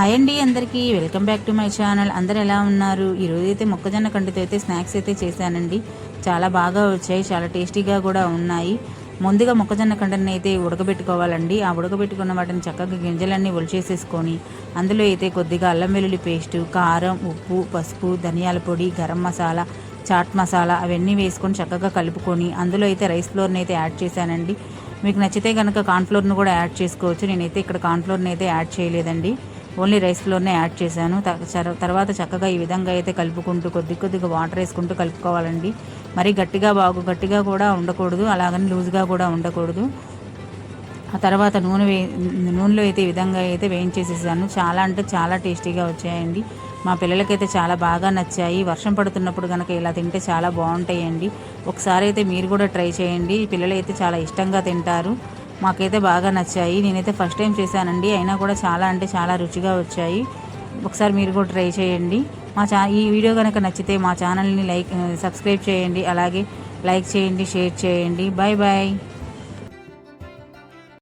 Hi అండి అందరికీ welcome back to my channel. అందరు ఎలా ఉన్నారు? ఈరోజైతే మొక్కజొన్న కంటితో అయితే స్నాక్స్ అయితే చేశానండి. చాలా బాగా వచ్చాయి, చాలా టేస్టీగా కూడా ఉన్నాయి. ముందుగా మొక్కజొన్న కంటని అయితే ఉడకబెట్టుకోవాలండి. ఆ ఉడకబెట్టుకున్న వాటిని చక్కగా గింజలన్నీ ఒలిచేసేసుకొని అందులో అయితే కొద్దిగా అల్లం వెల్లుల్లి పేస్టు, కారం, ఉప్పు, పసుపు, ధనియాల పొడి, గరం మసాలా, చాట్ మసాలా అవన్నీ వేసుకొని చక్కగా కలుపుకొని అందులో అయితే రైస్ ఫ్లోర్ని అయితే యాడ్ చేశానండి. మీకు నచ్చితే కనుక కార్న్ఫ్లోర్ను కూడా యాడ్ చేసుకోవచ్చు. నేనైతే ఇక్కడ కార్న్ఫ్లోర్ని అయితే యాడ్ చేయలేదండి, ఓన్లీ రైస్ ఫ్లోర్నే యాడ్ చేశాను. తర్వాత చక్కగా ఈ విధంగా అయితే కలుపుకుంటూ కొద్దిగా వాటర్ వేసుకుంటూ కలుపుకోవాలండి. మరీ గట్టిగా కూడా ఉండకూడదు, అలాగని లూజ్గా కూడా ఉండకూడదు. ఆ తర్వాత నూనెలో అయితే ఈ విధంగా అయితే వేయించేసేసాను. చాలా అంటే చాలా టేస్టీగా వచ్చాయండి. మా పిల్లలకైతే చాలా బాగా నచ్చాయి. వర్షం పడుతున్నప్పుడు కనుక ఇలా తింటే చాలా బాగుంటాయండి. ఒకసారి అయితే మీరు కూడా ట్రై చేయండి, పిల్లలు అయితే చాలా ఇష్టంగా తింటారు. మాకైతే బాగా నచ్చాయి. నేనైతే ఫస్ట్ టైం చేశానండి, అయినా కూడా చాలా అంటే చాలా రుచిగా వచ్చాయి. ఒకసారి మీరు కూడా ట్రై చేయండి. ఈ వీడియో కనుక నచ్చితే మా ఛానల్ని సబ్స్క్రైబ్ చేయండి, అలాగే లైక్ చేయండి, షేర్ చేయండి. Bye bye.